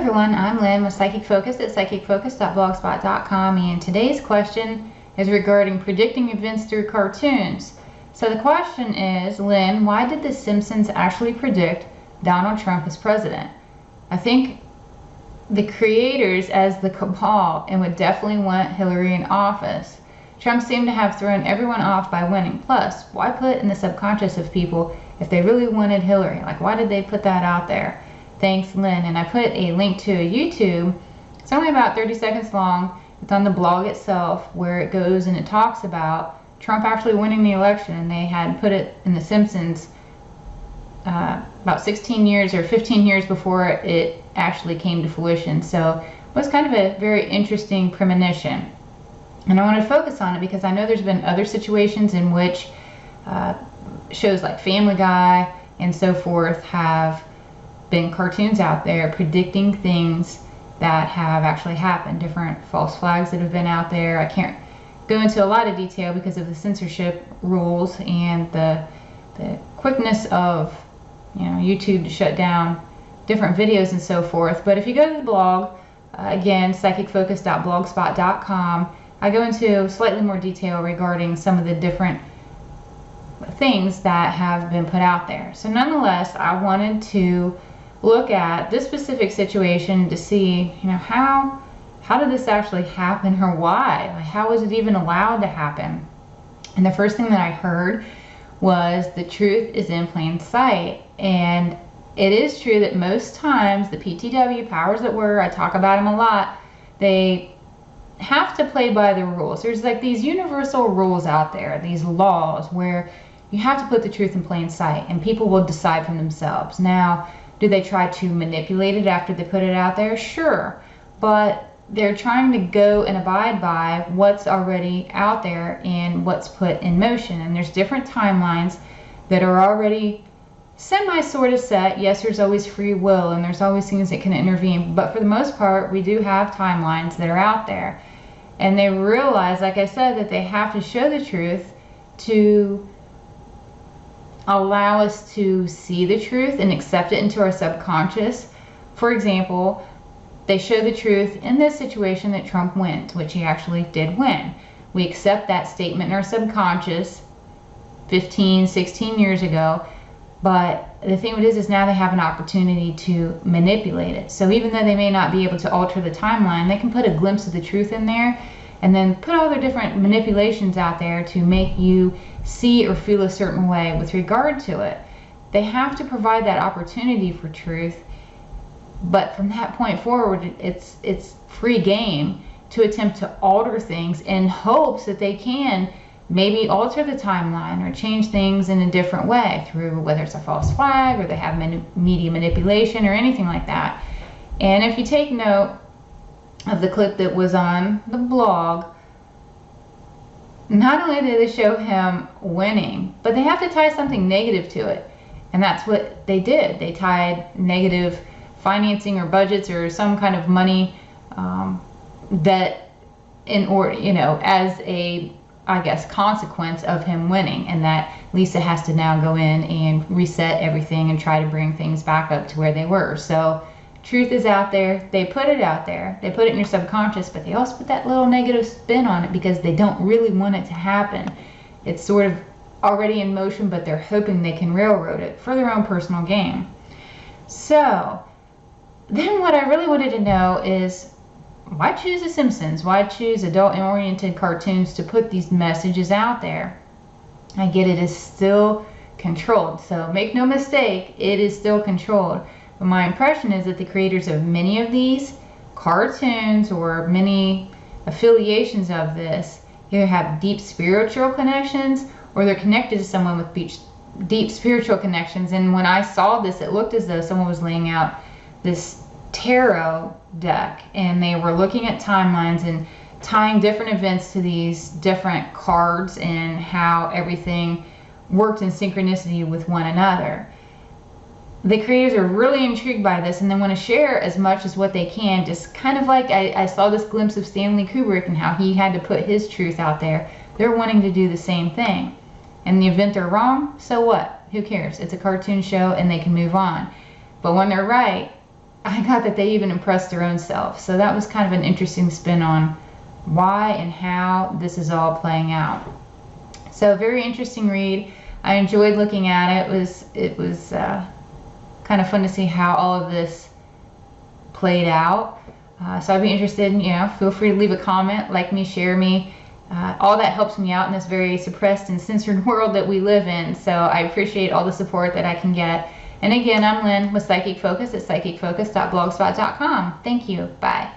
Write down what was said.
everyone, I'm Lynn with Psychic Focus at psychicfocus.blogspot.com, and today's question is regarding predicting events through cartoons. So the question is, Lynn, why did The Simpsons actually predict Donald Trump as president? I think the creators as the cabal and would definitely want Hillary in office. Trump seemed to have thrown everyone off by winning. Plus, why put in the subconscious of people if they really wanted Hillary? Like, why did they put that out there? Thanks, Lynn. And I put a link to a YouTube. It's only about 30 seconds long. It's on the blog itself where it goes and it talks about Trump actually winning the election. And they had put it in The Simpsons about 16 years or 15 years before it actually came to fruition. So it was kind of a very interesting premonition. And I want to focus on it because I know there's been other situations in which shows like Family Guy and so forth have been cartoons out there predicting things that have actually happened, different false flags that have been out there. I can't go into a lot of detail because of the censorship rules and the quickness of YouTube to shut down different videos and so forth. But if you go to the blog, again, psychicfocus.blogspot.com, I go into slightly more detail regarding some of the different things that have been put out there. So nonetheless, I wanted to look at this specific situation to see, how did this actually happen, or why? Like, how was it even allowed to happen? And the first thing that I heard was the truth is in plain sight. And it is true that most times the PTW, powers that were, I talk about them a lot, they have to play by the rules. There's like these universal rules out there, these laws where you have to put the truth in plain sight and people will decide for themselves. Now, do they try to manipulate it after they put it out there? Sure, but they're trying to go and abide by what's already out there and what's put in motion. And there's different timelines that are already sort of set. Yes, there's always free will and there's always things that can intervene, but for the most part, we do have timelines that are out there. And they realize, like I said, that they have to show the truth to allow us to see the truth and accept it into our subconscious. For example, they show the truth in this situation that Trump wins, which he actually did win. We accept that statement in our subconscious 15, 16 years ago, but the thing is now they have an opportunity to manipulate it. So even though they may not be able to alter the timeline, they can put a glimpse of the truth in there and then put all their different manipulations out there to make you see or feel a certain way with regard to it. They have to provide that opportunity for truth, but from that point forward, it's free game to attempt to alter things in hopes that they can maybe alter the timeline or change things in a different way through whether it's a false flag or they have media manipulation or anything like that. And if you take note of the clip that was on the blog, not only did they show him winning, but they have to tie something negative to it. And that's what they did. They tied negative financing or budgets or some kind of money that in order, as a, I guess, consequence of him winning, and that Lisa has to now go in and reset everything and try to bring things back up to where they were. So truth is out there. They put it out there. They put it in your subconscious, but they also put that little negative spin on it because they don't really want it to happen. It's sort of already in motion, but they're hoping they can railroad it for their own personal gain. So then what I really wanted to know is, why choose The Simpsons? Why choose adult-oriented cartoons to put these messages out there? I get it is still controlled. So make no mistake, it is still controlled. But my impression is that the creators of many of these cartoons or many affiliations of this either have deep spiritual connections or they're connected to someone with deep spiritual connections. And when I saw this, it looked as though someone was laying out this tarot deck and they were looking at timelines and tying different events to these different cards and how everything worked in synchronicity with one another. The creators are really intrigued by this and they want to share as much as what they can, just kind of like I saw this glimpse of Stanley Kubrick and how he had to put his truth out there. They're wanting to do the same thing. In the event they're wrong, so what? Who cares? It's a cartoon show and they can move on. But when they're right, I got that they even impressed their own self. So that was kind of an interesting spin on why and how this is all playing out. So very interesting read. I enjoyed looking at it. It was kind of fun to see how all of this played out. So I'd be interested in, feel free to leave a comment, like me, share me. All that helps me out in this very suppressed and censored world that we live in. So I appreciate all the support that I can get. And again, I'm Lynn with Psychic Focus at psychicfocus.blogspot.com. Thank you. Bye.